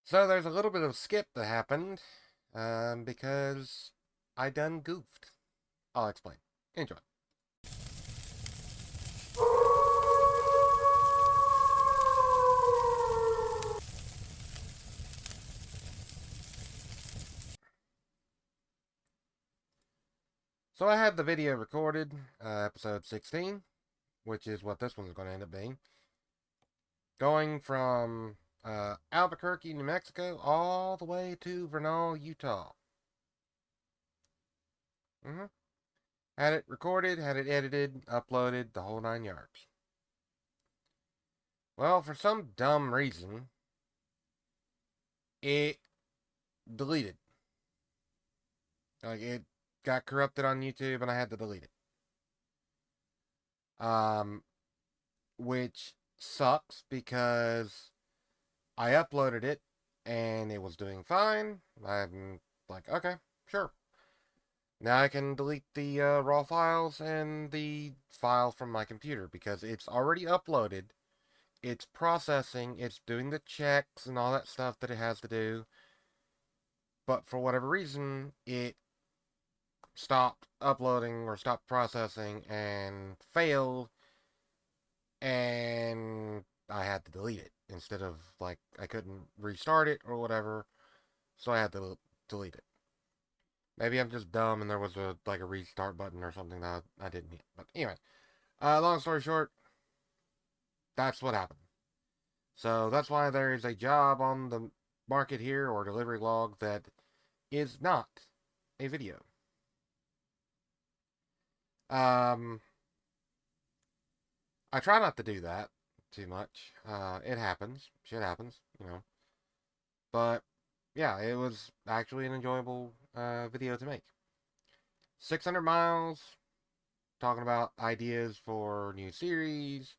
So there's a little bit of skip that happened because I done goofed. I'll explain. Enjoy. So I had the video recorded, episode 16, which is what this one's going to end up being. Going from Albuquerque, New Mexico, all the way to Vernal, Utah. Mm-hmm. Had it recorded, had it edited, uploaded, the whole 9 yards. Well, for some dumb reason, it deleted. Like, it got corrupted on YouTube and I had to delete it. Um, which sucks because I uploaded it and it was doing fine. I'm like, okay, sure. Now I can delete the raw files and the file from my computer because it's already uploaded. It's processing, it's doing the checks and all that stuff that it has to do. But for whatever reason, it stopped uploading or stopped processing and failed, and I had to delete it instead of, like, I couldn't restart it or whatever, so I had to delete it. Maybe I'm just dumb and there was a restart button or something that I didn't hit. But anyway, long story short, that's what happened. So that's why there is a job on the market here, or delivery log, that is not a video. Um, I try not to do that too much. It happens. Shit happens, you know. But yeah, it was actually an enjoyable video to make. 600 miles, talking about ideas for new series,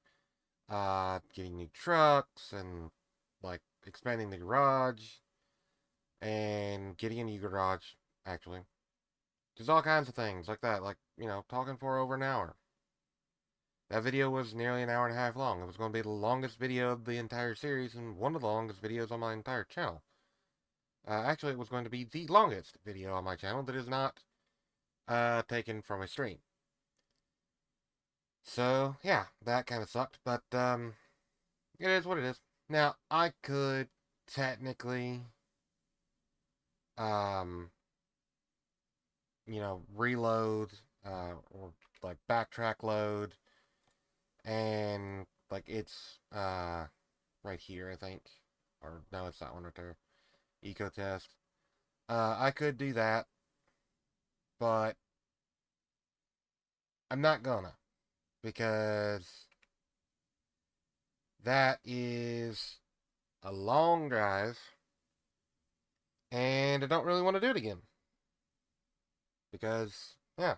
getting new trucks, and like expanding the garage, and getting a new garage, actually. Just all kinds of things like that, like, talking for over an hour. That video was nearly an hour and a half long. It was going to be the longest video of the entire series and one of the longest videos on my entire channel. Actually, it was going to be the longest video on my channel that is not taken from a stream. So, yeah, that kind of sucked, but it is what it is. Now, I could technically, um, reload, or like backtrack load, and like it's right here, I think, or no, it's that one right there. Eco test. I could do that, but I'm not gonna, because that is a long drive, and I don't really want to do it again. Because, yeah,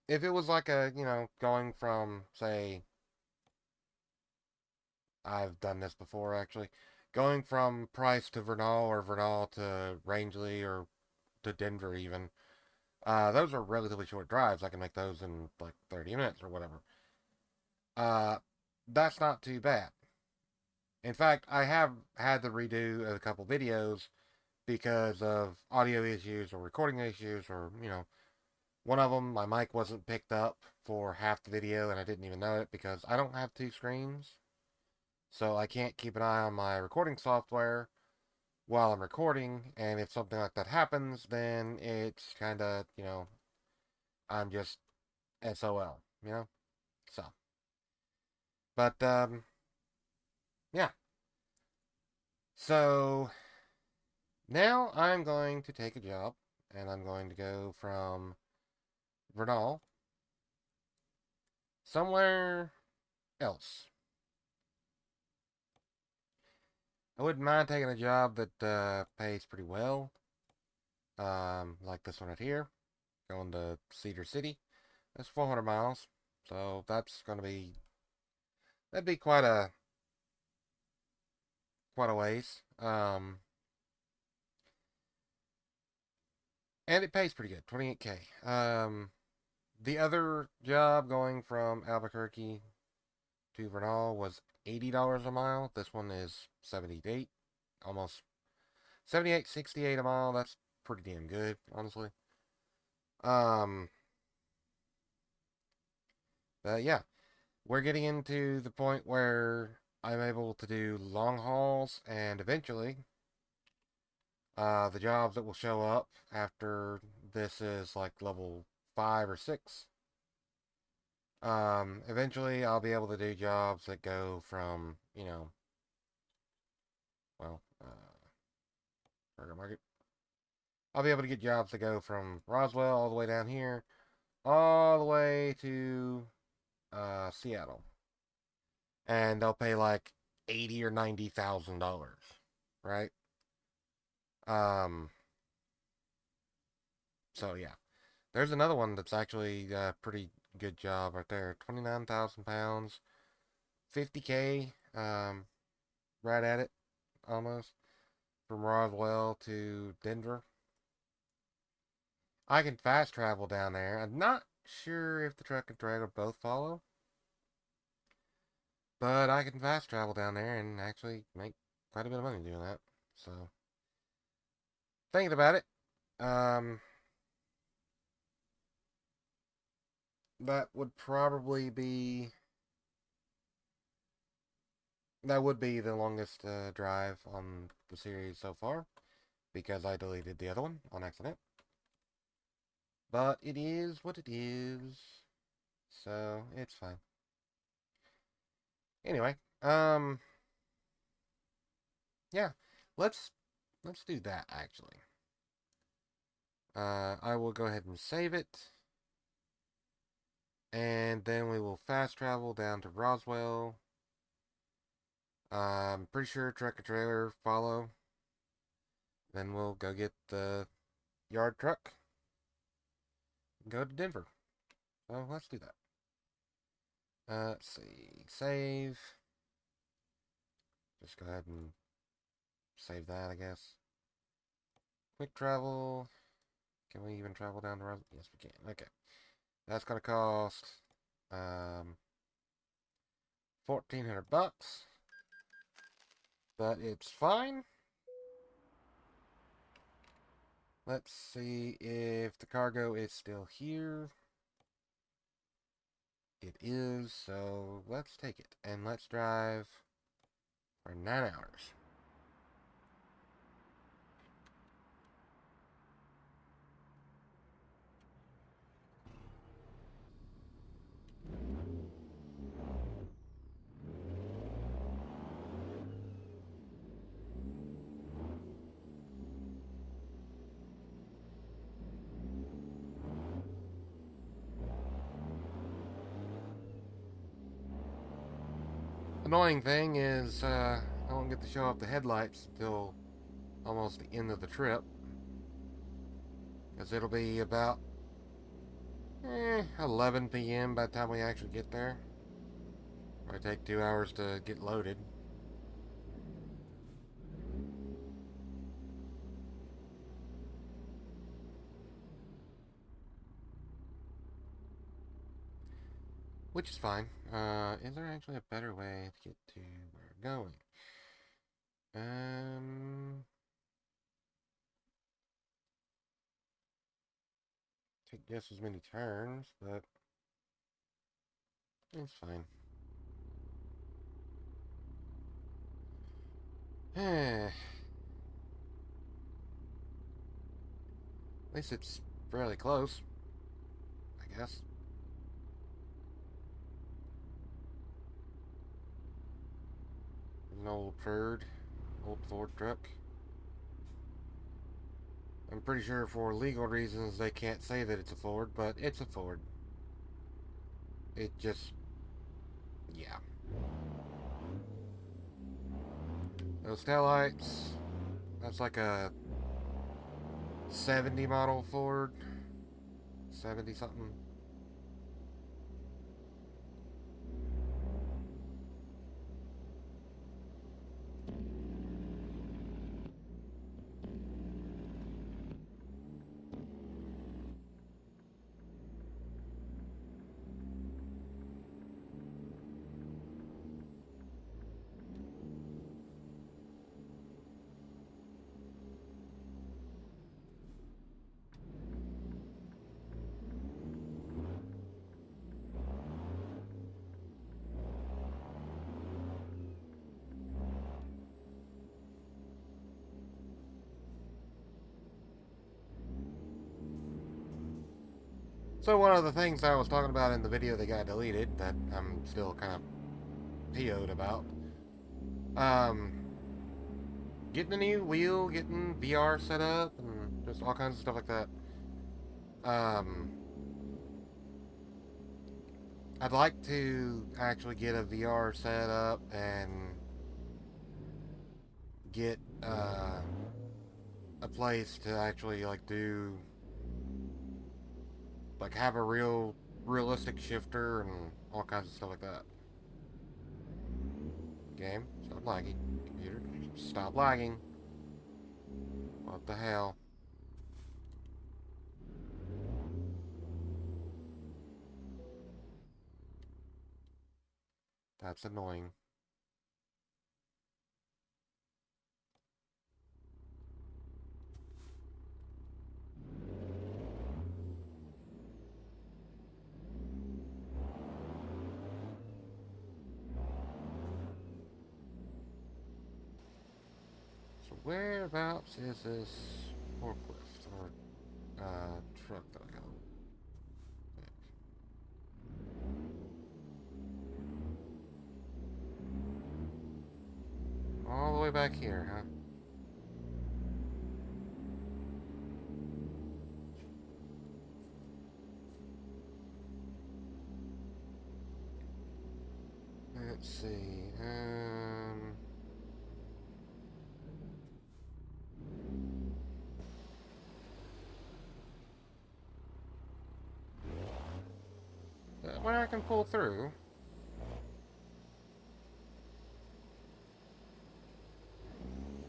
if it was like going from, say, I've done this before actually, going from Price to Vernal, or Vernal to Rangeley, or to Denver even, those are relatively short drives. I can make those in like 30 minutes or whatever. Uh, that's not too bad. In fact, I have had to redo a couple videos because of audio issues or recording issues, or, one of them, my mic wasn't picked up for half the video and I didn't even know it because I don't have two screens. So I can't keep an eye on my recording software while I'm recording, and if something like that happens, then it's kind of, I'm just SOL, So, but, yeah. So, now I'm going to take a job, and I'm going to go from Vernal somewhere else. I wouldn't mind taking a job that pays pretty well, like this one right here, going to Cedar City. That's 400 miles, so that'd be quite a ways. And it pays pretty good, 28K. The other job going from Albuquerque to Vernal was $80 a mile. This one is 78. almost 78, 68 a mile. That's pretty damn good, honestly. Um, but yeah, we're getting into the point where I'm able to do long hauls, and eventually, the jobs that will show up after this is like level 5 or 6. Eventually I'll be able to do jobs that go from, well, Burger Market. I'll be able to get jobs that go from Roswell all the way down here, all the way to Seattle, and they'll pay like $80,000 or $90,000, right? Um, so yeah, there's another one that's actually a pretty good job right there. 29,000 pounds, 50K, right at it almost from Roswell to Denver. I can fast travel down there. I'm not sure if the truck and trailer both follow, but I can fast travel down there and actually make quite a bit of money doing that. So, thinking about it, um, that would probably be that would be the longest drive on the series so far because I deleted the other one on accident. But it is what it is, so it's fine. Anyway, yeah, let's let's do that actually. I will go ahead and save it. And then we will fast travel down to Roswell. I'm pretty sure truck and trailer follow. Then we'll go get the yard truck and go to Denver. So let's do that. Let's see. Save. Just go ahead and save that, I guess. Quick travel. Can we even travel down to Roswell? Yes, we can. Okay. That's going to cost um, 1,400 bucks. But it's fine. Let's see if the cargo is still here. It is, so let's take it. And let's drive for 9 hours. Annoying thing is, I won't get to show off the headlights until almost the end of the trip. Because it'll be about 11 p.m. by the time we actually get there. Might take 2 hours to get loaded. Which is fine. Is there actually a better way to get to where we're going? Take just as many turns, but it's fine. At least it's fairly close, I guess. An old Ford truck. I'm pretty sure for legal reasons they can't say that it's a Ford, but it's a Ford. It just, yeah. Those taillights, that's like a 70 model Ford. 70 something. So one of the things I was talking about in the video that got deleted that I'm still kind of PO'd about, um, getting a new wheel, getting VR set up, and just all kinds of stuff like that. Um, I'd like to actually get a VR set up and get a place to actually like do like have a realistic shifter and all kinds of stuff like that. Game, stop lagging. Computer, stop lagging. What the hell? That's annoying. So whereabouts is this forklift or truck that I got? All the way back here, huh? Let's see. Where I can pull through.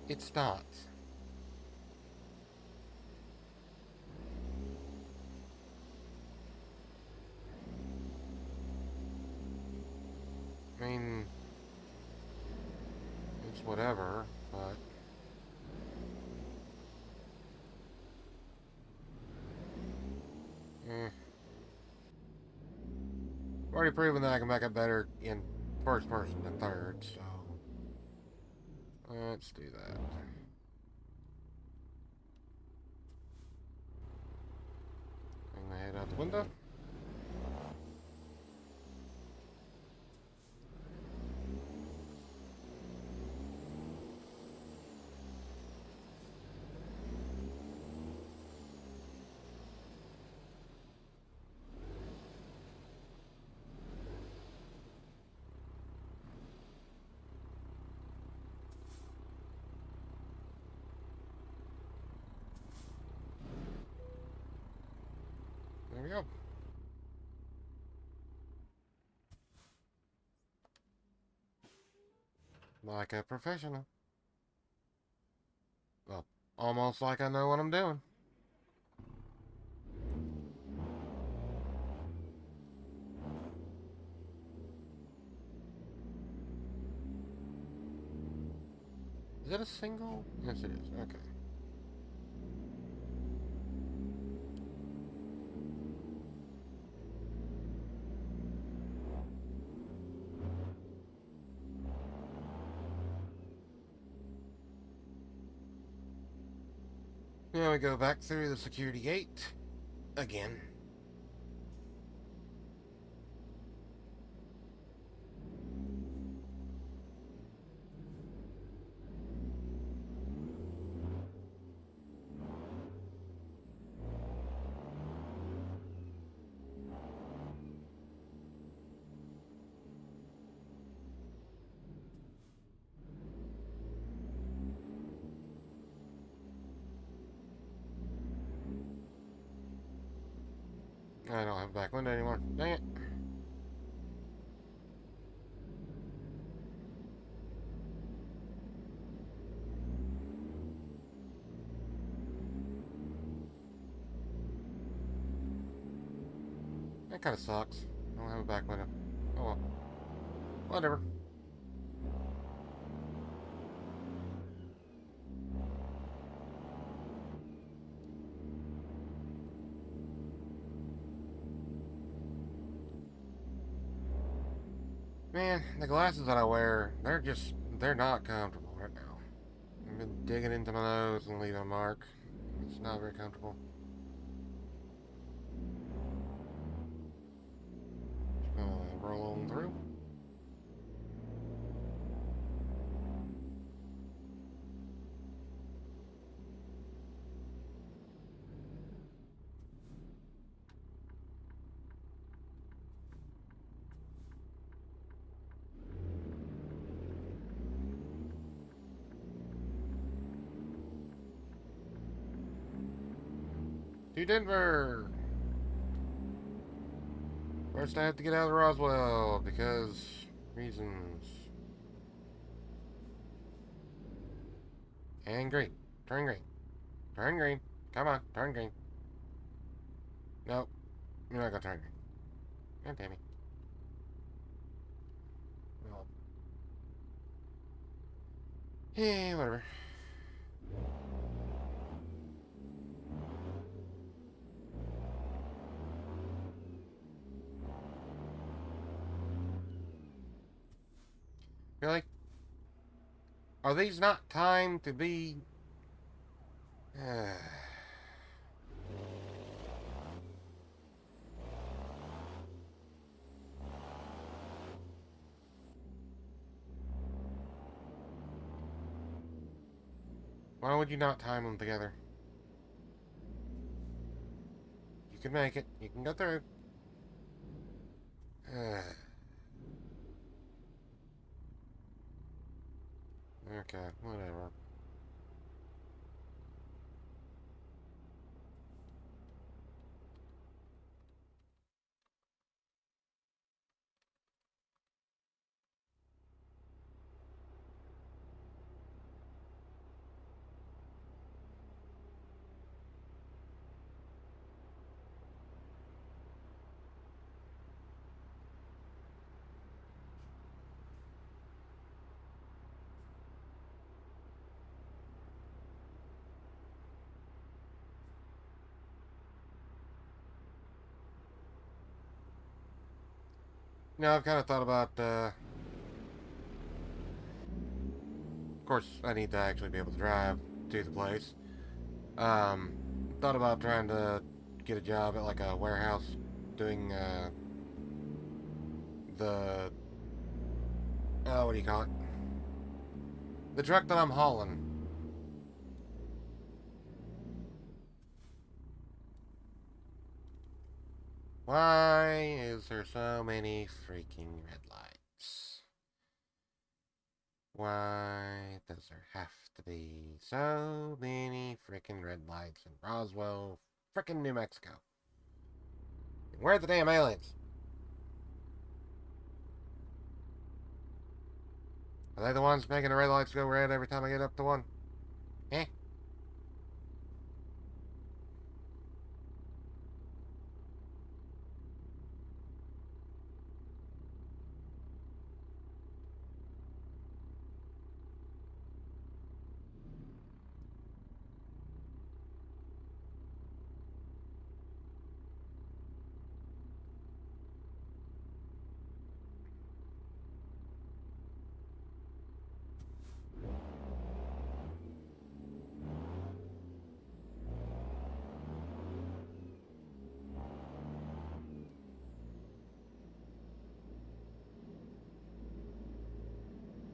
It's not. I mean, it's whatever, but eh. I've already proven that I can back up better in first person than third, so let's do that. Bring my head out the window. There we go. Like a professional. Well, almost like I know what I'm doing. Is it a single? Yes, it is. Okay. Now we go back through the security gate again. I don't have a back window anymore. Dang it. That kind of sucks. I don't have a back window. Oh well. Whatever. Man, the glasses that I wear, they're not comfortable right now. I've been digging into my nose and leaving a mark. It's not very comfortable. Roll on through. To Denver! First I have to get out of Roswell, because reasons. And green. Turn green. Turn green. Come on, turn green. Nope. You're not gonna turn green. God damn it. Well. Hey, whatever. Really? Are these not timed to be... Why would you not time them together? You can make it. You can go through. Okay, whatever. Now I've kind of thought about, of course, I need to actually be able to drive to the place. Thought about trying to get a job at like a warehouse doing, the, what do you call it? The truck that I'm hauling. Why is there so many freaking red lights? Why does there have to be so many freaking red lights in Roswell, freaking New Mexico? Where are the damn aliens? Are they the ones making the red lights go red every time I get up to one? Eh?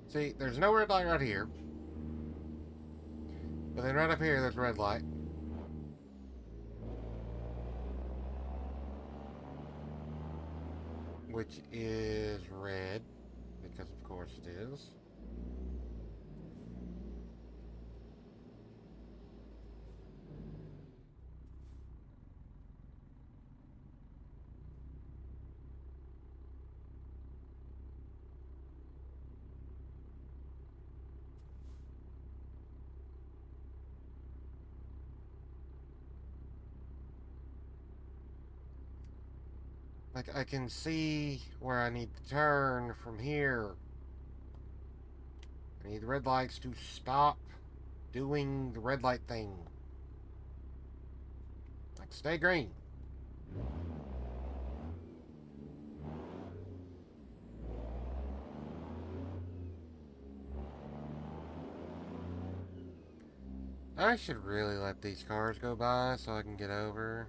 See, there's no red light right here. But then right up here, there's a red light. Which is red. Because of course it is. Like, I can see where I need to turn from here. I need the red lights to stop doing the red light thing. Like, stay green. I should really let these cars go by so I can get over.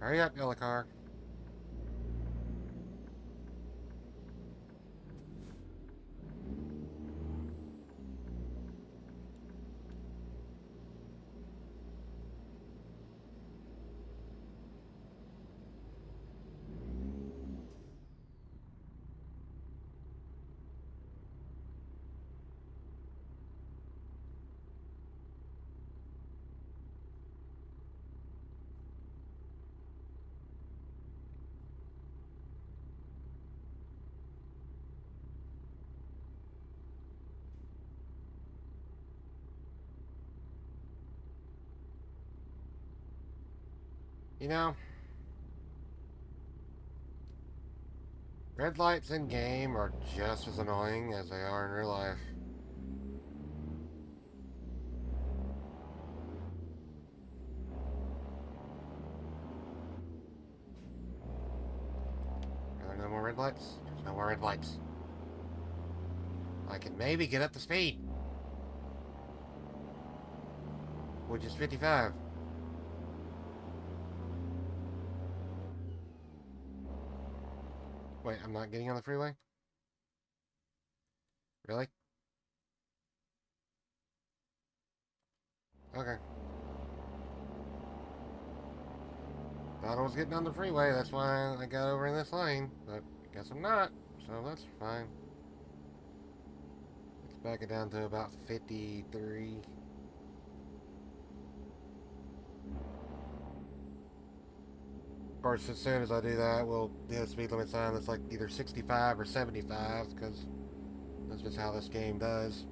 Hurry up, yellow car. You know, red lights in game are just as annoying as they are in real life. Are there no more red lights? There's no more red lights. I can maybe get up to speed, which is 55. Wait, I'm not getting on the freeway? Really? Okay. Thought I was getting on the freeway, that's why I got over in this lane, but I guess I'm not, so that's fine. Let's back it down to about 53. Of course, as soon as I do that, we'll hit a speed limit sign that's like either 65 or 75, because that's just how this game does.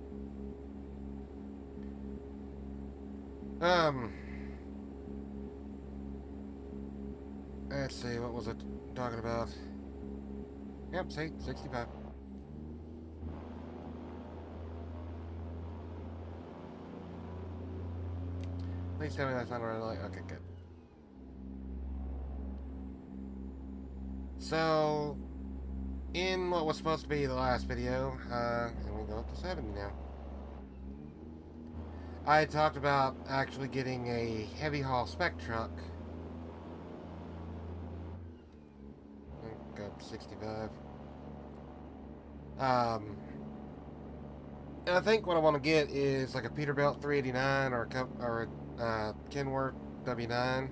Um, let's see, what was it talking about? Yep, see, 65. Please tell me that's not a red light. Okay, good. So, in what was supposed to be the last video, and we go up to 70 now. I talked about actually getting a heavy haul spec truck. Go up to 65. And I think what I want to get is like a Peterbilt 389 or a Kenworth W9.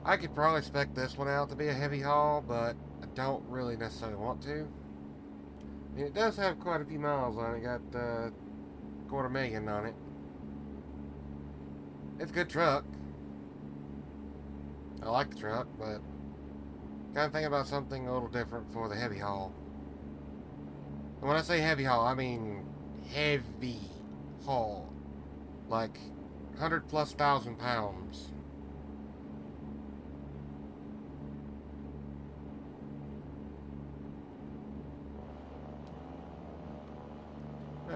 I could probably spec this one out to be a heavy haul, but I don't really necessarily want to. I mean, it does have quite a few miles on it. Got $250,000 on it. It's a good truck. I like the truck, but kind of thinking about something a little different for the heavy haul. And when I say heavy haul, I mean heavy haul. Like 100,000+ pounds.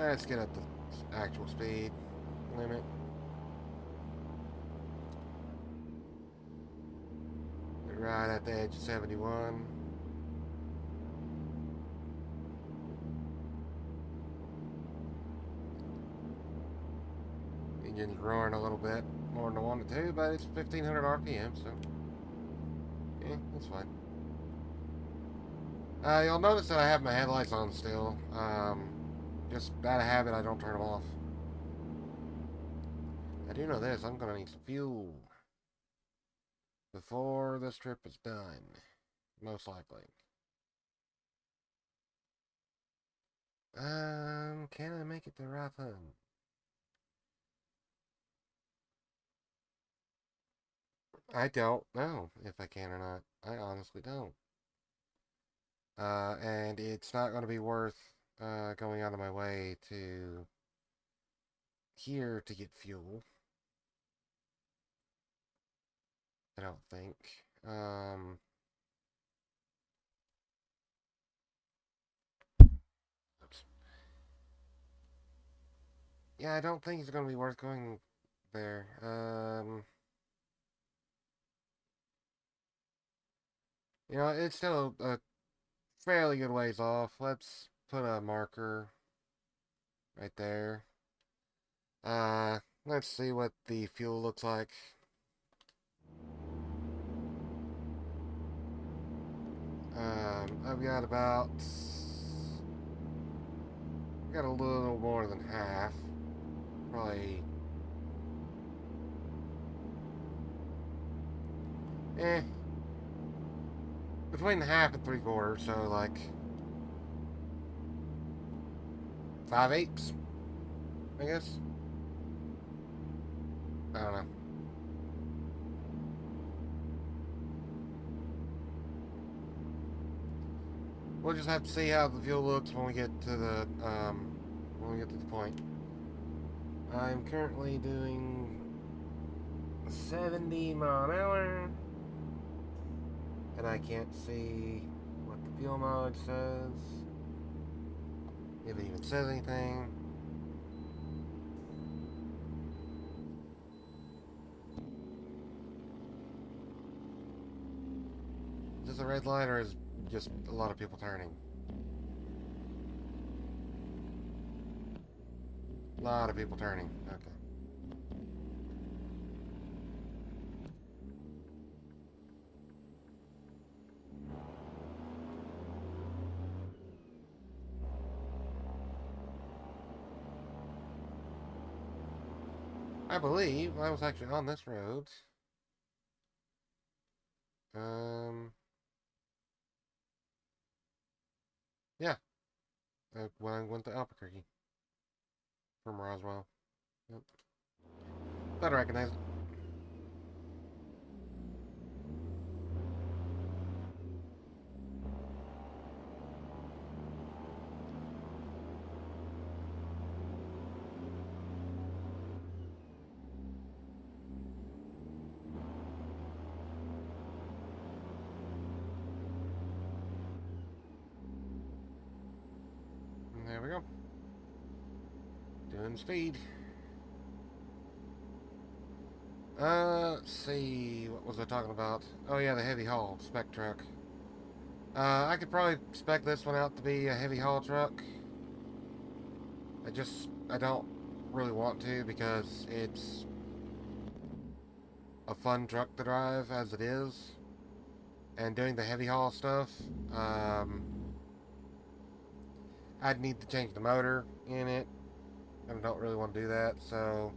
Let's get up the actual speed limit. Right at the edge of 71. Engine's roaring a little bit more than I wanted to, but it's 1500 RPM, so yeah, that's fine. You'll notice that I have my headlights on still. Just out of habit, I don't turn them off. I do know this, I'm gonna need some fuel before this trip is done, most likely. Can I make it to Ripon? I don't know if I can or not. I honestly don't. And it's not going to be worth going out of my way to here to get fuel. I don't think. Oops. Yeah, I don't think it's going to be worth going there. It's still a fairly good ways off. Let's put a marker right there. Let's see what the fuel looks like. I've got about... I've got a little more than half. Probably... Eh. Between half and 3/4, so like... 5/8, I guess. I don't know. We'll just have to see how the fuel looks when we get to the point. I'm currently doing 70 mile an hour, and I can't see what the fuel mileage says. If it even says anything. Is this a red light or is just a lot of people turning? A lot of people turning. Okay. I believe I was actually on this road. Um, yeah, when I went to Albuquerque from Roswell. Yep. Better recognize it. And there we go. Doing speed. Let's see. What was I talking about? Oh yeah, the heavy haul spec truck. I could probably spec this one out to be a heavy haul truck. I don't really want to because it's a fun truck to drive as it is. And doing the heavy haul stuff, I'd need to change the motor in it. And I don't really want to do that, so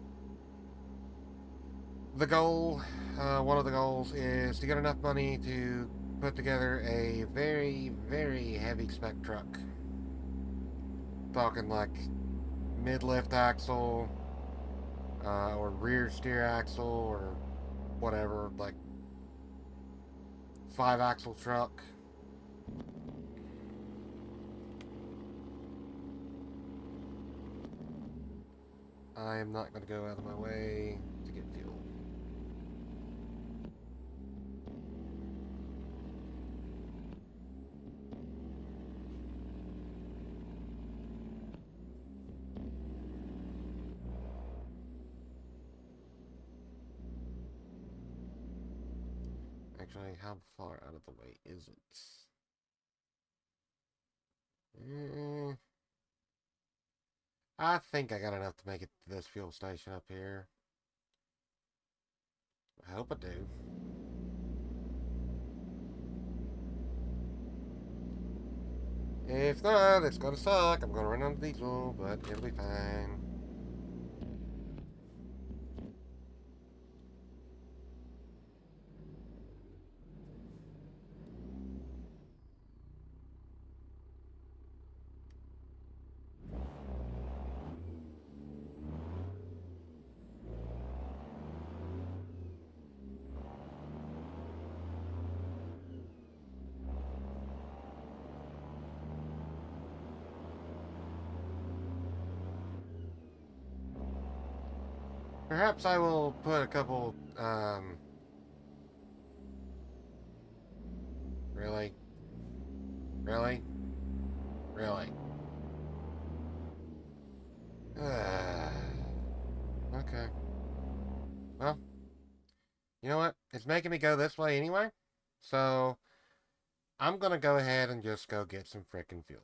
the goal, one of the goals is to get enough money to put together a very, very heavy spec truck. Talking like mid-lift axle, or rear steer axle, or whatever, like 5-axle truck. I am not going to go out of my way to get fuel. Actually, how far out of the way is it? I think I got enough to make it to this fuel station up here. I hope I do. If not, it's gonna suck. I'm gonna run out of diesel, but it'll be fine. Perhaps I will put a couple, really? Really? Really? Okay. Well, you know what? It's making me go this way anyway. So, I'm gonna go ahead and just go get some frickin' fuel.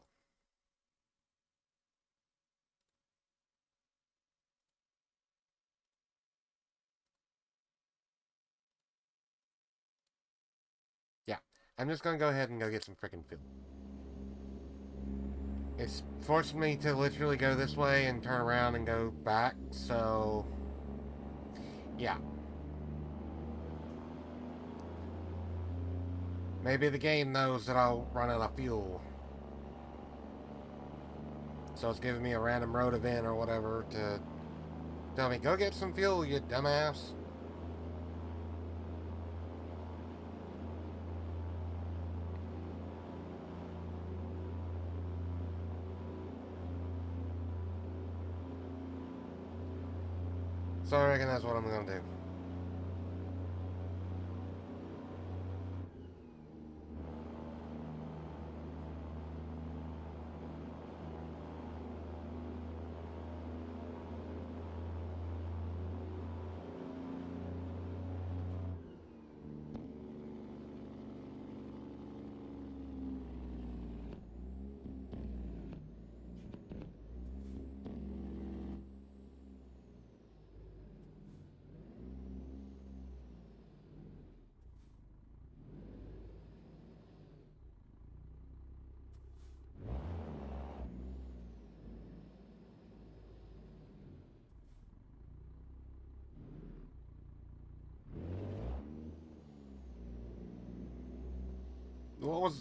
I'm just gonna go ahead and go get some freaking fuel. It's forcing me to literally go this way and turn around and go back, so... yeah. Maybe the game knows that I'll run out of fuel. So it's giving me a random road event or whatever to tell me, go get some fuel, you dumbass. So I reckon that's what I'm gonna do.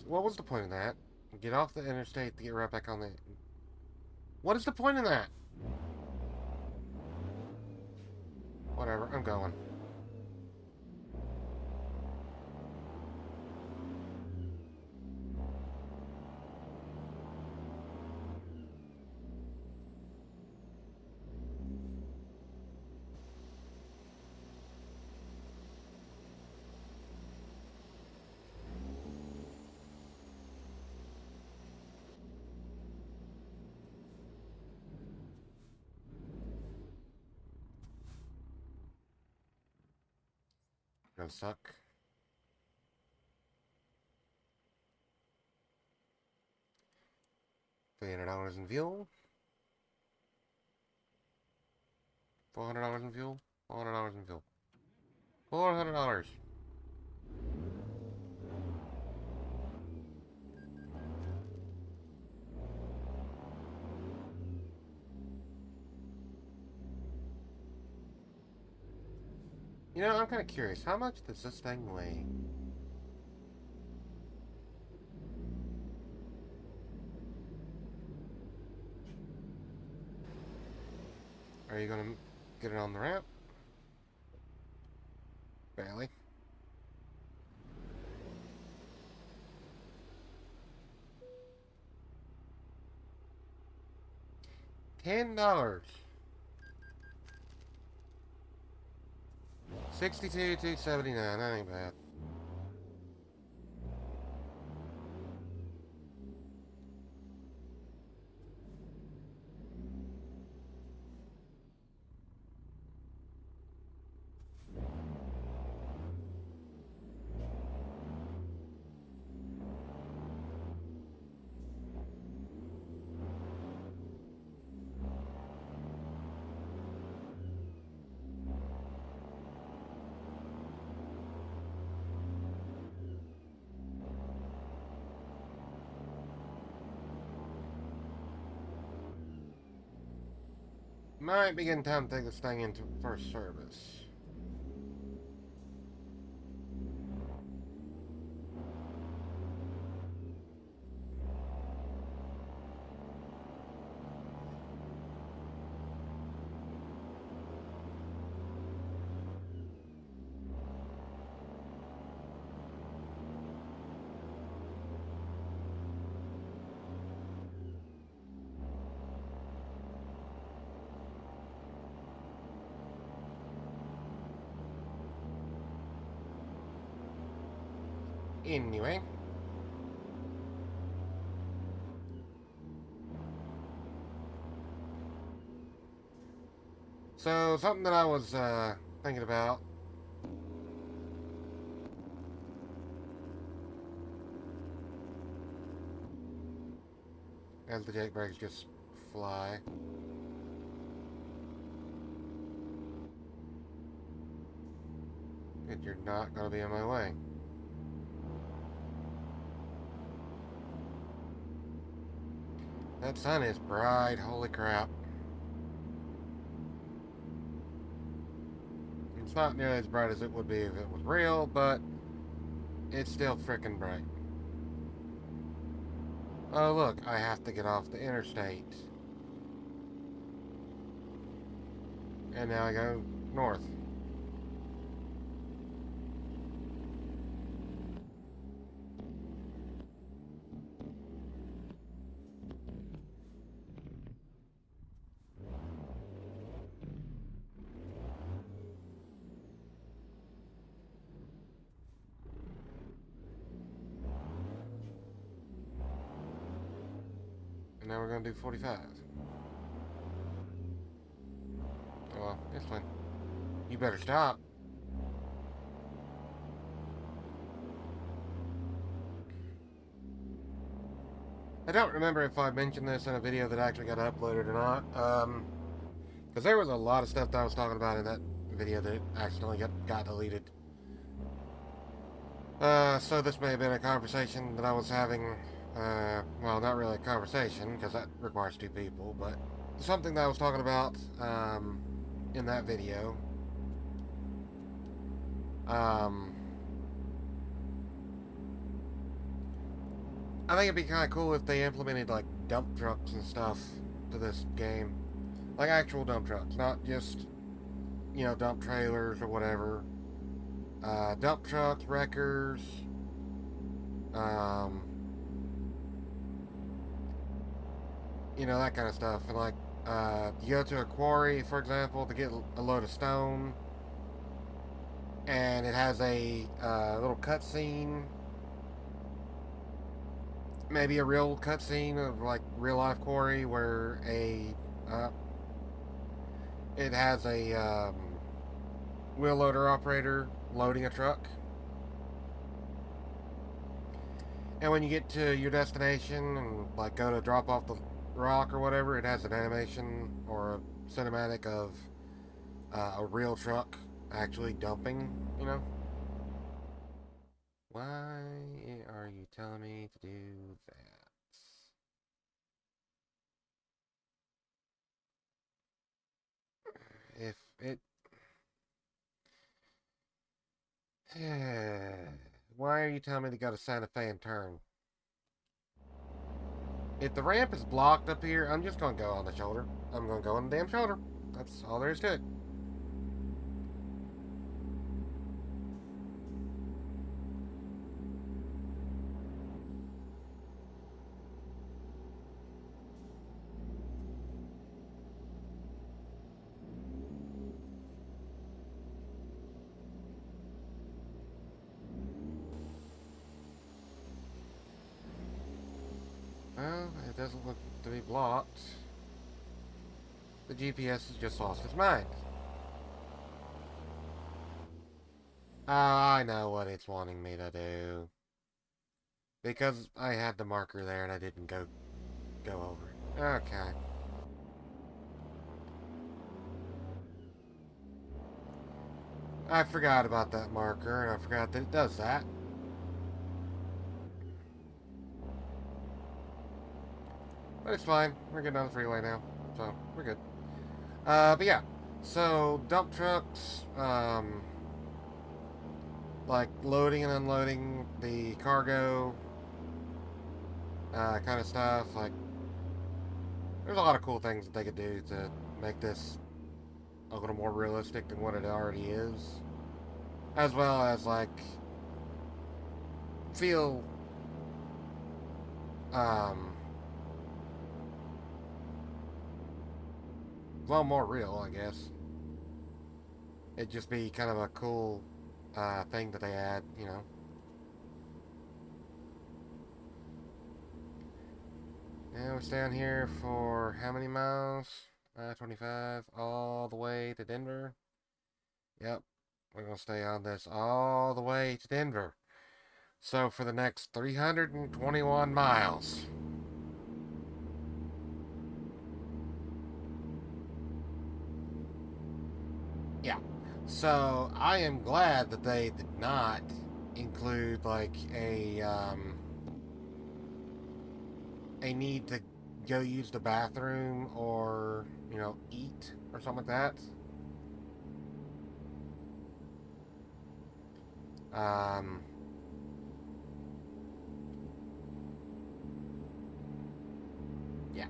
What was the point of that? Get off the interstate to get right back on the... What is the point of that? Whatever, I'm going. Gonna suck. $300 in fuel. $400 in fuel. $400 in fuel. $400. You know, I'm kind of curious. How much does this thing weigh? Are you gonna get it on the ramp? Barely. $10. 62, 279. That ain't bad. Might be getting time to take this thing into first service. Anyway. So, something that I was thinking about. As the jake brakes just fly. And you're not going to be in my way. That sun is bright, holy crap. It's not nearly as bright as it would be if it was real, but it's still freaking bright. Oh look, I have to get off the interstate. And now I go north. And now we're gonna do 45. Oh, well, it's fine. You better stop. I don't remember if I mentioned this in a video that actually got uploaded or not. Because there was a lot of stuff that I was talking about in that video that accidentally got deleted. So this may have been a conversation that I was having. Well, not really a conversation, because that requires two people, but something that I was talking about in that video. I think it'd be kind of cool if they implemented like dump trucks and stuff to this game, like actual dump trucks, not just dump trailers or whatever. Dump trucks, wreckers, um, that kind of stuff. And like, you go to a quarry, for example, to get a load of stone, and it has a little cutscene, maybe a real cutscene of like real life quarry where it has a wheel loader operator loading a truck. And when you get to your destination and like go to drop off the rock or whatever, it has an animation or a cinematic of a real truck actually dumping, Why are you telling me to do that? If it... Why are you telling me to go to Santa Fe and turn? If the ramp is blocked up here, I'm just going to go on the shoulder. I'm going to go on the damn shoulder. That's all there is to it. Well, it doesn't look to be blocked. The GPS has just lost its mind. Oh, I know what it's wanting me to do. Because I had the marker there and I didn't go over it. Okay. I forgot about that marker and I forgot that it does that. But it's fine. We're getting on the freeway now. So, we're good. But yeah. So, dump trucks, like loading and unloading the cargo, kind of stuff. Like, there's a lot of cool things that they could do to make this a little more realistic than what it already is. As well as, like, feel, well, more real, I guess. It'd just be kind of a cool thing that they add, And we're staying here for how many miles? 25, all the way to Denver. Yep, we're going to stay on this all the way to Denver. So for the next 321 miles. Yeah. So I am glad that they did not include like a need to go use the bathroom or, eat or something like that. Yeah.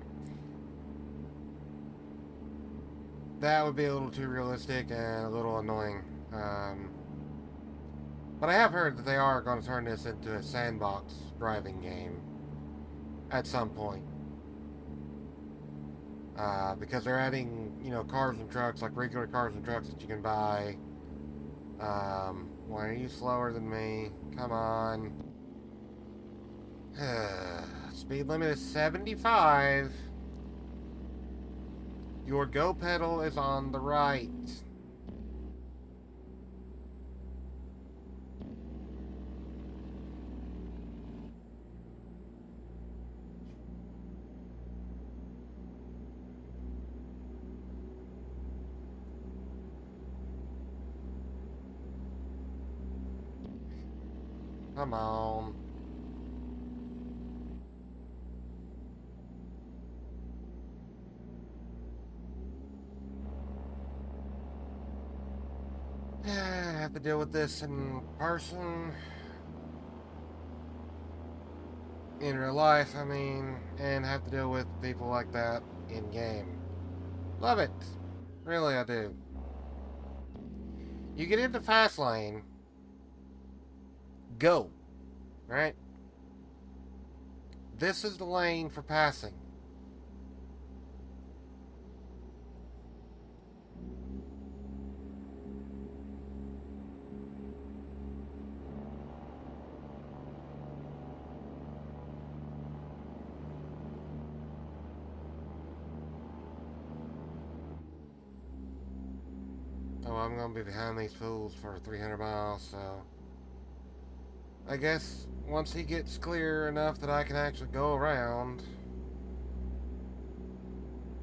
That would be a little too realistic and a little annoying. But I have heard that they are going to turn this into a sandbox driving game at some point. Because they're adding, cars and trucks, like regular cars and trucks that you can buy. Why are you slower than me? Come on. Speed limit is 75. Your go pedal is on the right. Come on. I have to deal with this in person. In real life, I mean, and have to deal with people like that in game. Love it. Really, I do. You get into fast lane, go. Right? This is the lane for passing. Oh, I'm gonna be behind these fools for 300 miles, so I guess once he gets clear enough that I can actually go around,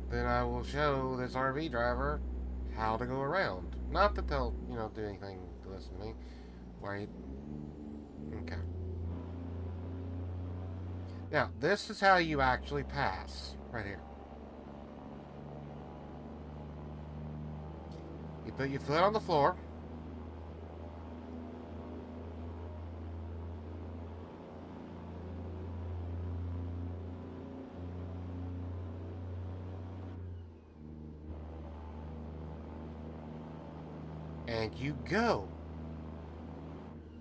then I will show this RV driver how to go around. Not that they'll, do anything to listen to me. Why? Okay. Now, this is how you actually pass. Right here. You put your foot on the floor. And you go.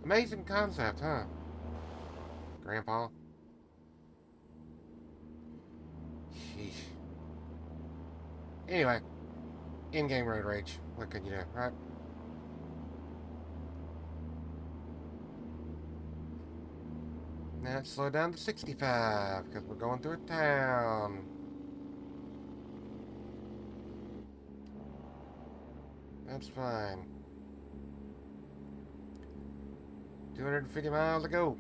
Amazing concept, huh? Grandpa? Sheesh. Anyway, in-game road rage. What can you do, right? Now let's slow down to 65, because we're going through a town. That's fine. 250 miles to go.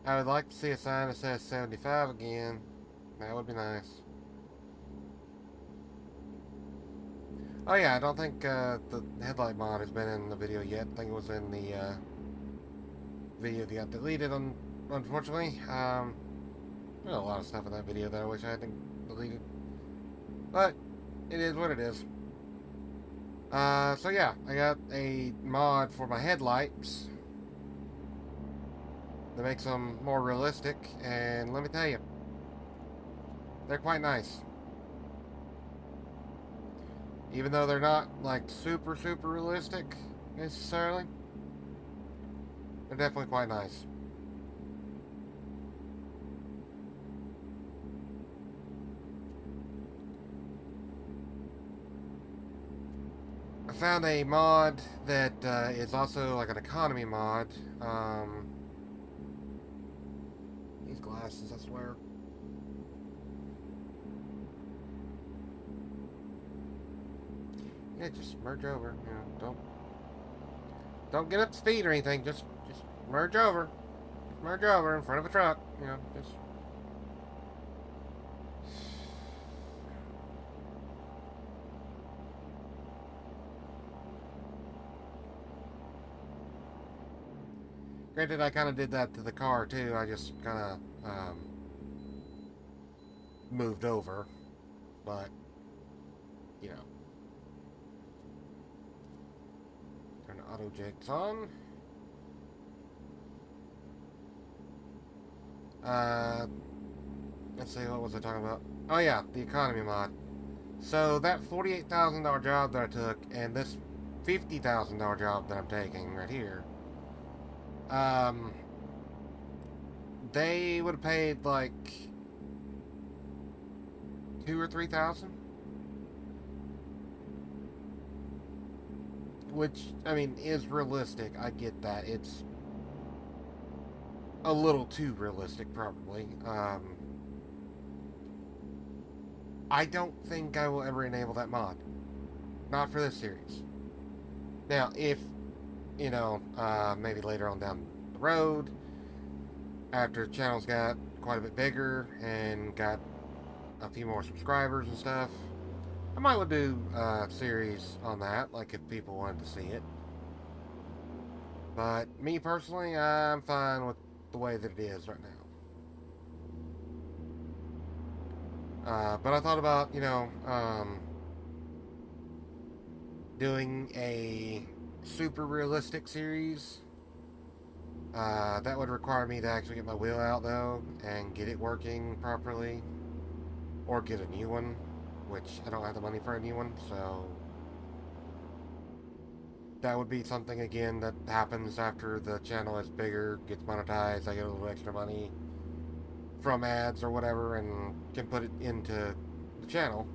I would like to see a sign that says 75 again. That would be nice. Oh yeah, I don't think the headlight mod has been in the video yet. I think it was in the video that got deleted, unfortunately. There's a lot of stuff in that video that I wish I hadn't deleted. But, it is what it is. So yeah, I got a mod for my headlights that makes them more realistic, and let me tell you, they're quite nice. Even though they're not like super realistic necessarily, they're definitely quite nice. I found a mod that is also like an economy mod. These glasses, I swear. Yeah, just merge over. Don't get up to speed or anything. Just merge over. Just merge over in front of a truck. Just. Granted, I kind of did that to the car too. I just kind of moved over, but you know, turn the auto jigs on. Uh, let's see, what was I talking about? Oh yeah, the economy mod. So that $48,000 job that I took, and this $50,000 job that I'm taking right here, um, they would have paid like 2 or 3 thousand, which I mean is realistic. I get that it's a little too realistic, probably. I don't think I will ever enable that mod. Not for this series. Now, if, maybe later on down the road, after the channel's got quite a bit bigger and got a few more subscribers and stuff, I might want to do a series on that, like if people wanted to see it. But me personally, I'm fine with the way that it is right now. But I thought about, doing a super realistic series. That would require me to actually get my wheel out, though, and get it working properly. Or get a new one, which I don't have the money for a new one, so that would be something, again, that happens after the channel is bigger, gets monetized, I get a little extra money from ads or whatever, and can put it into the channel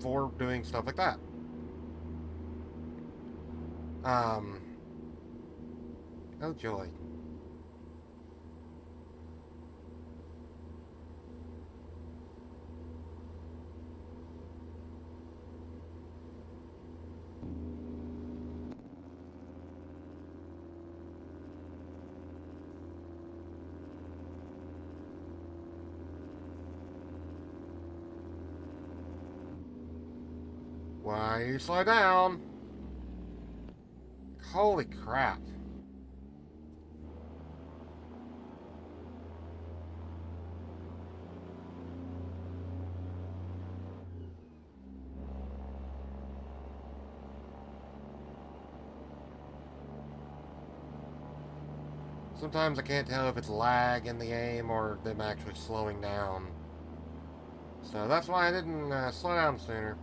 for doing stuff like that. Oh joy. Why you slow down? Holy crap. Sometimes I can't tell if it's lag in the game or them actually slowing down. So that's why I didn't slow down sooner.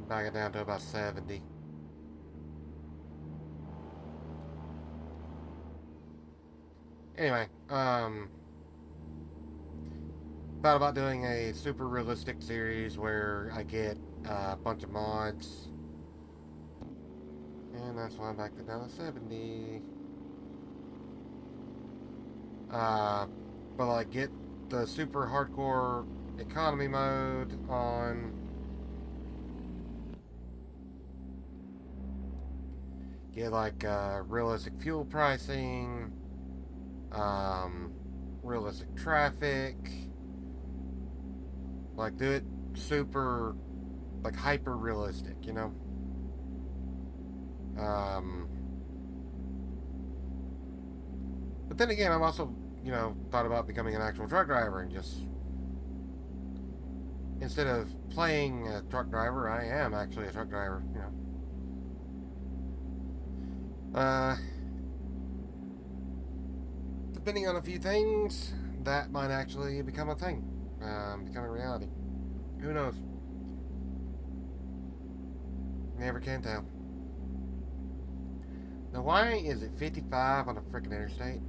Back it down to about 70. Anyway, thought about doing a super realistic series where I get a bunch of mods. And that's why I backed it down to 70. But like get the super hardcore economy mode on. Get like realistic fuel pricing, realistic traffic. Like do it super, like hyper realistic, you know. But then again, I've also, thought about becoming an actual truck driver and just instead of playing a truck driver, I am actually a truck driver, you know. Depending on a few things, that might actually become a thing, become a reality. Who knows? Never can tell. Now, why is it 55 on a freaking interstate?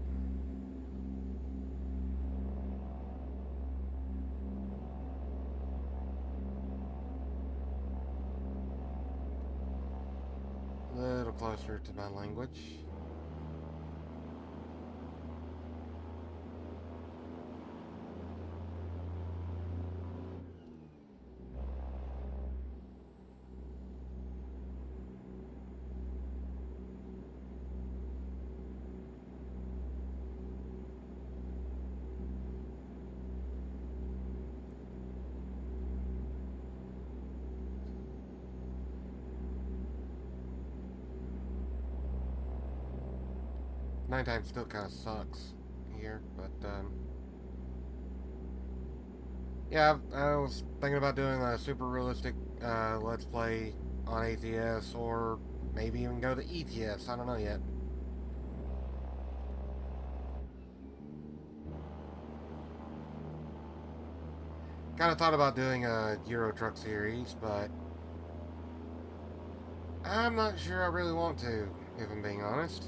A little closer to my language. Nighttime still kind of sucks here, but yeah, I was thinking about doing a super realistic Let's Play on ATS, or maybe even go to ETS. I don't know yet. Kind of thought about doing a Euro Truck series, but I'm not sure I really want to, if I'm being honest.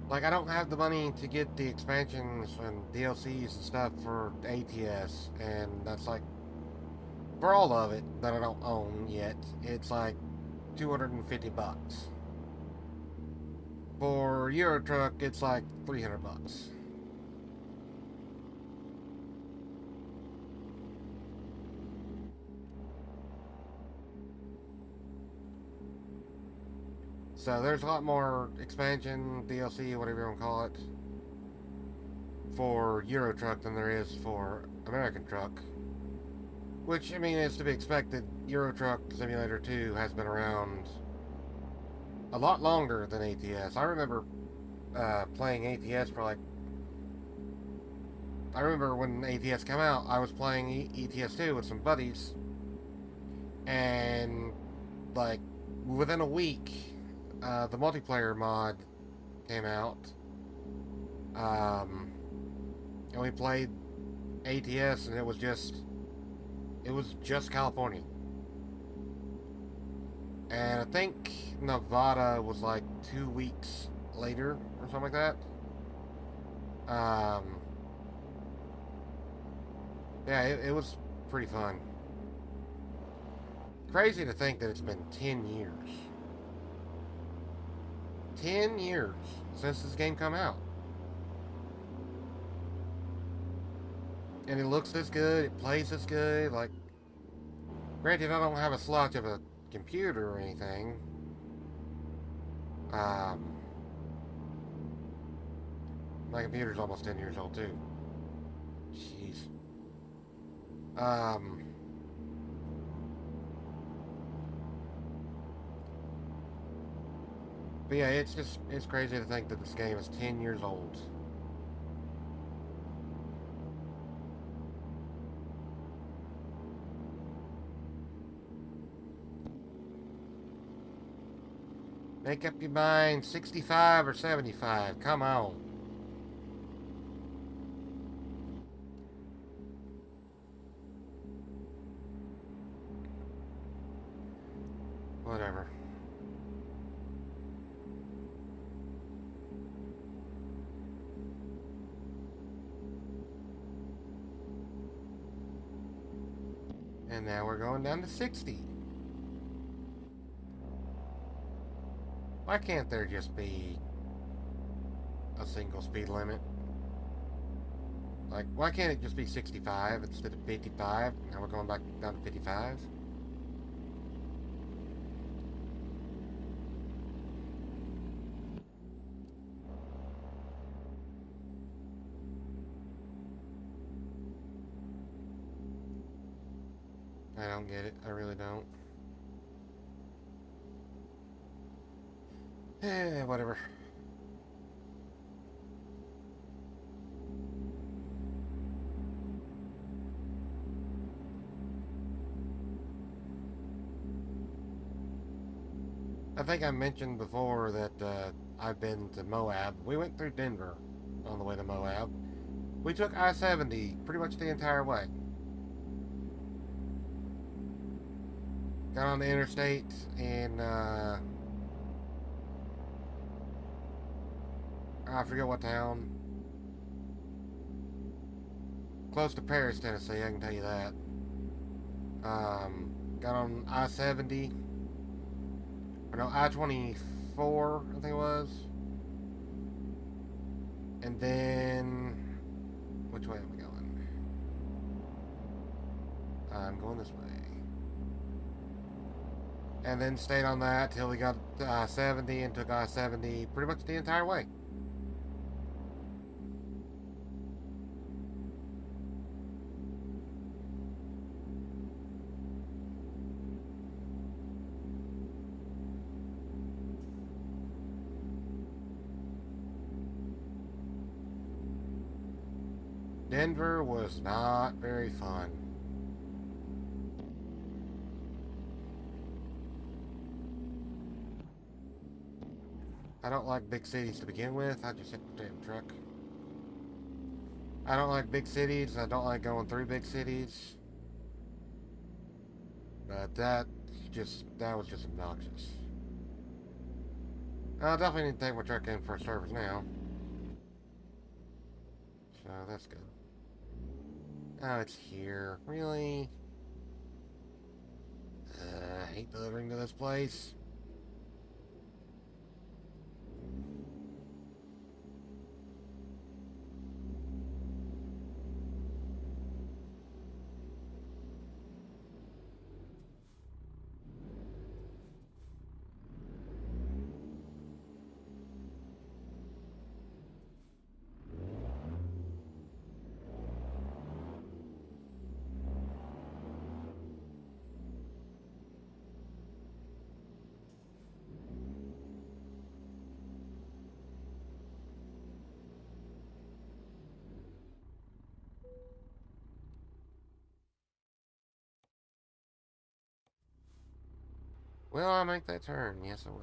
Like, I don't have the money to get the expansions and DLCs and stuff for ATS, and that's like, for all of it that I don't own yet, it's like 250 bucks. For Euro Truck, it's like 300 bucks. So there's a lot more expansion, DLC, whatever you want to call it, for Euro Truck than there is for American Truck. Which, I mean, is to be expected. Euro Truck Simulator 2 has been around a lot longer than ATS. I remember playing ATS for like... I remember when ATS came out, I was playing ETS 2 with some buddies, and like within a week, the multiplayer mod came out, and we played ATS, and it was just California. And I think Nevada was like 2 weeks later or something like that. Yeah, it was pretty fun. Crazy to think that it's been 10 years. 10 years since this game come out. And it looks this good, it plays this good. Like, granted, I don't have a slouch of a computer or anything. My computer's almost 10 years old too. Jeez. But yeah, it's crazy to think that this game is 10 years old. Make up your mind, 65 or 75. Come on. Whatever. And now we're going down to 60. Why can't there just be a single speed limit? Like, why can't it just be 65 instead of 55? Now we're going back down to 55. I don't get it. I really don't. Eh, whatever. I think I mentioned before that I've been to Moab. We went through Denver on the way to Moab. We took I-70 pretty much the entire way. Got on the interstate in, I forget what town. Close to Paris, Tennessee, I can tell you that. Got on I-70. Or no, I-24, I think it was. And then... Which way am I going? I'm going this way. And then stayed on that till we got to I-70 and took I-70 pretty much the entire way. Denver was not very fun. I don't like big cities to begin with. I just hit the damn truck. I don't like big cities. I don't like going through big cities. But that was just obnoxious. I definitely need to take my truck in for a service now. So that's good. Oh, it's here. Really? I hate delivering to this place. Will I make that turn? Yes, I will.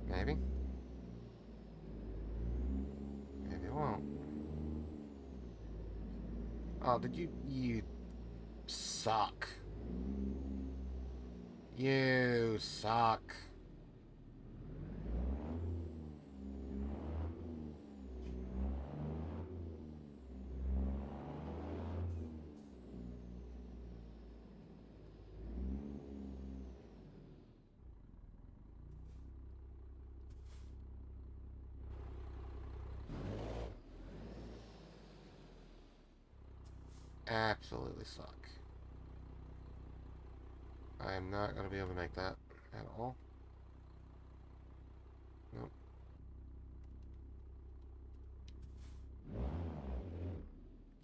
Maybe. Maybe it won't. Oh, did you... You suck. You suck. Absolutely suck. I am not going to be able to make that at all. Nope.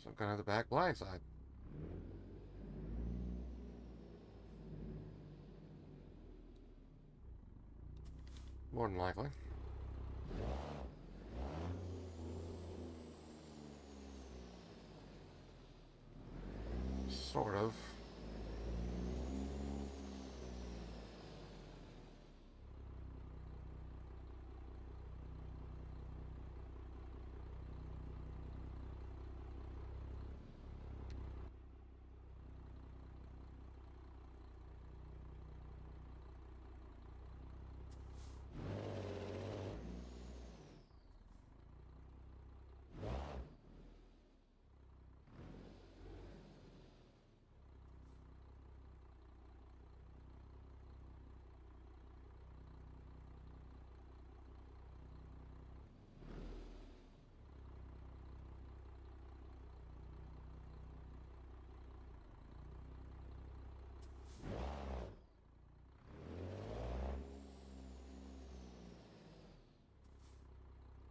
So I'm going to have the back blind side. More than likely. Sort of.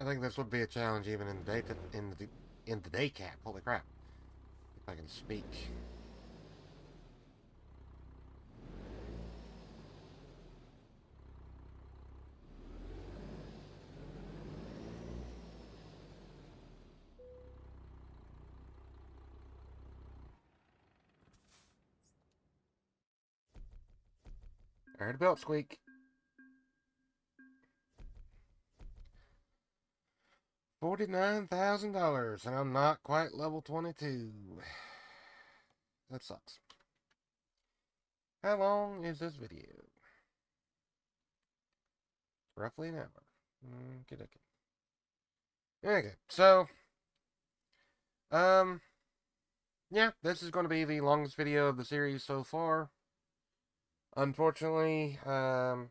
I think this would be a challenge even in the day in the day cap. Holy crap! If I can speak. I heard a belt squeak. $49,000, and I'm not quite level 22. That sucks. How long is this video? Roughly an hour. Okay, okay. So, um, yeah, this is going to be the longest video of the series so far. Unfortunately, the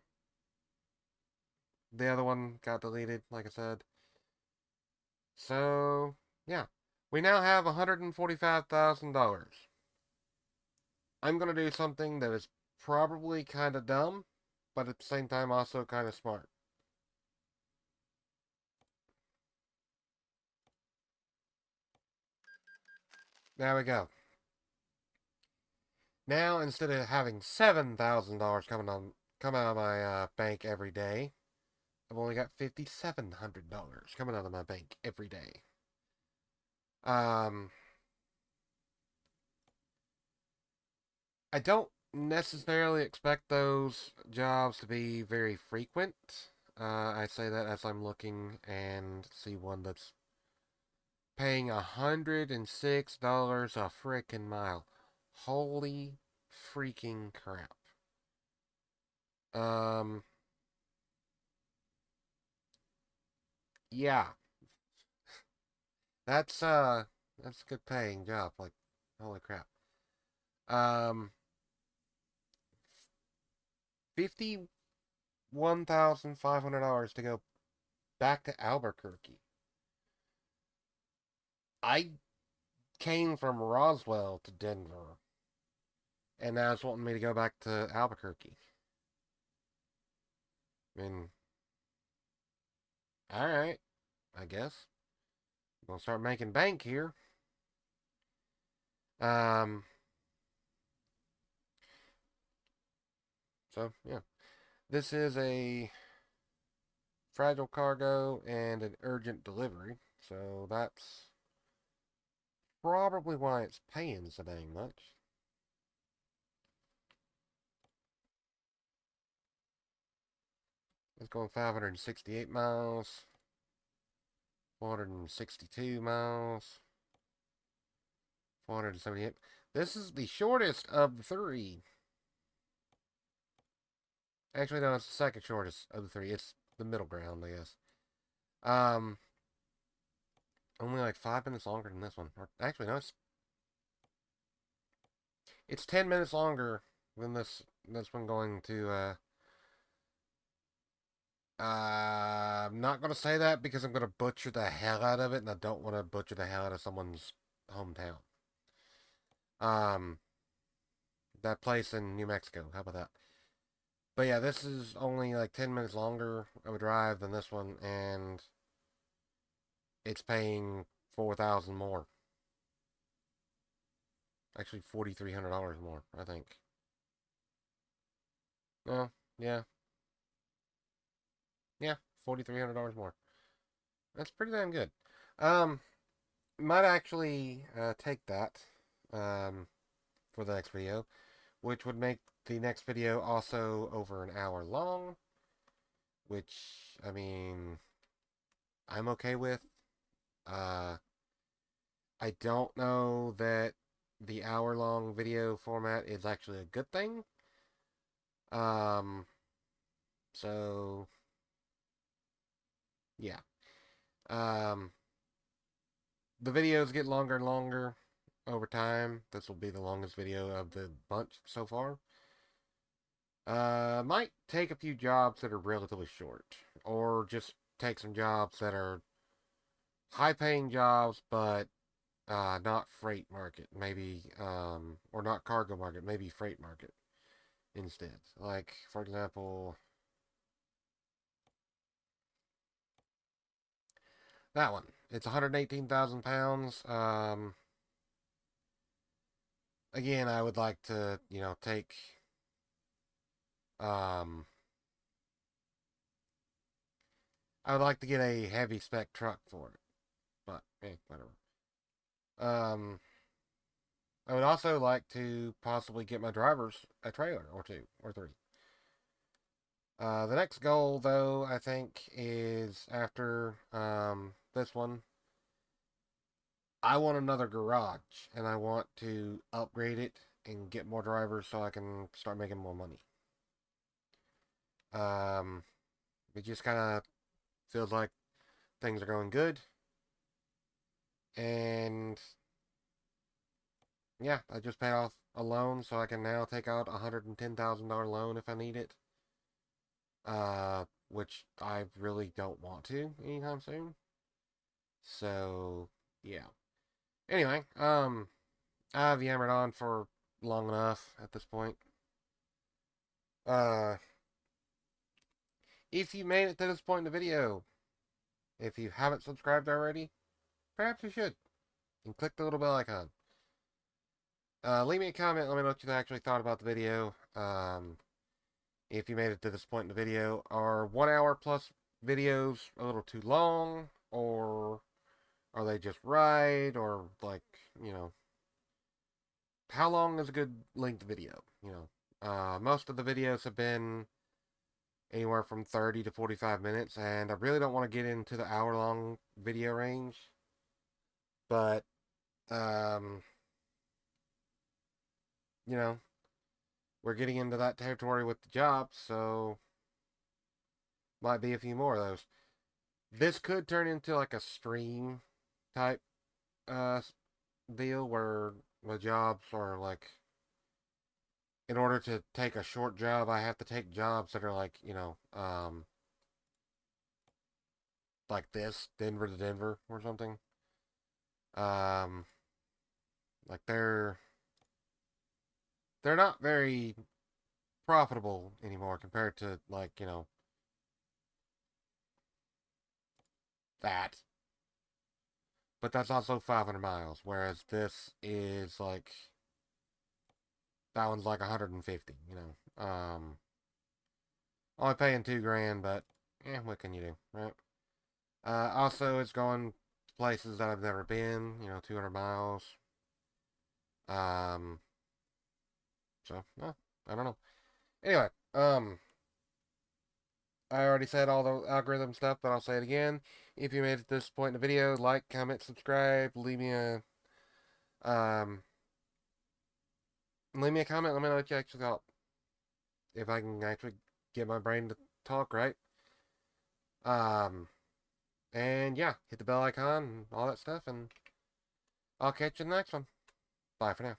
other one got deleted, like I said. So, yeah. We now have $145,000. I'm going to do something that is probably kind of dumb, but at the same time also kind of smart. There we go. Now, instead of having $7,000 come out of my bank every day, I've only got $5,700 coming out of my bank every day. Um, I don't necessarily expect those jobs to be very frequent. I say that as I'm looking and see one that's paying $106 a frickin' mile. Holy freaking crap. Um, yeah, that's a good paying job. Like, holy crap. Um, $51,500 to go back to Albuquerque. I came from Roswell to Denver, and now it's wanting me to go back to Albuquerque. I mean, all right, I guess. I'm gonna start making bank here. Um, so yeah, this is a fragile cargo and an urgent delivery, so that's probably why it's paying so dang much. It's going 568 miles, 462 miles, 478. This is the shortest of the three. Actually, no, it's the second shortest of the three. It's the middle ground, I guess. Um, only like 5 minutes longer than this one. Or, actually, no, it's 10 minutes longer than this one going to. I'm not gonna say that because I'm gonna butcher the hell out of it, and I don't want to butcher the hell out of someone's hometown. Um, that place in New Mexico. How about that? But yeah, this is only like 10 minutes longer of a drive than this one, and it's paying 4,000 more. Actually, $4,300 more, I think. No, yeah, yeah, $4,300 more. That's pretty damn good. Um, might actually take that um for the next video, which would make the next video also over an hour long, which I mean I'm okay with. Uh, I don't know that the hour long video format is actually a good thing. Um, so yeah. Um, the videos get longer and longer over time. This will be the longest video of the bunch so far. Might take a few jobs that are relatively short, or just take some jobs that are high paying jobs, but not freight market, maybe, or not cargo market, maybe freight market instead. Like, for example, that one. It's 118,000 pounds. Again, I would like to, take, um, I would like to get a heavy spec truck for it, but, whatever. Um, I would also like to possibly get my drivers a trailer or two or three. The next goal, though, I think, is after this one. I want another garage, and I want to upgrade it and get more drivers so I can start making more money. Um, it just kind of feels like things are going good, and yeah, I just paid off a loan, so I can now take out $110,000 loan if I need it. Which I really don't want to anytime soon. So yeah. Anyway, I've yammered on for long enough at this point. Uh, if you made it to this point in the video, if you haven't subscribed already, perhaps you should. And click the little bell icon. Leave me a comment. Let me know what you actually thought about the video. If you made it to this point in the video, are 1 hour plus videos a little too long, or are they just right, or like, you know, how long is a good length video? Most of the videos have been anywhere from 30 to 45 minutes, and I really don't want to get into the hour-long video range, but um, you know, we're getting into that territory with the job, so might be a few more of those. This could turn into like a stream type uh deal where the jobs are like, in order to take a short job, I have to take jobs that are like, like this, Denver to Denver or something. Um, like they're not very profitable anymore compared to like, that. But that's also 500 miles, whereas this is like, that one's like 150. Only paying 2 grand, but what can you do, right? Also, it's going places that I've never been. 200 miles. Um, so I don't know. Anyway, I already said all the algorithm stuff, but I'll say it again. If you made it to this point in the video, like, comment, subscribe, um, leave me a comment. Let me know what you actually thought. If I can actually get my brain to talk right. Um, and yeah, hit the bell icon and all that stuff, and I'll catch you in the next one. Bye for now.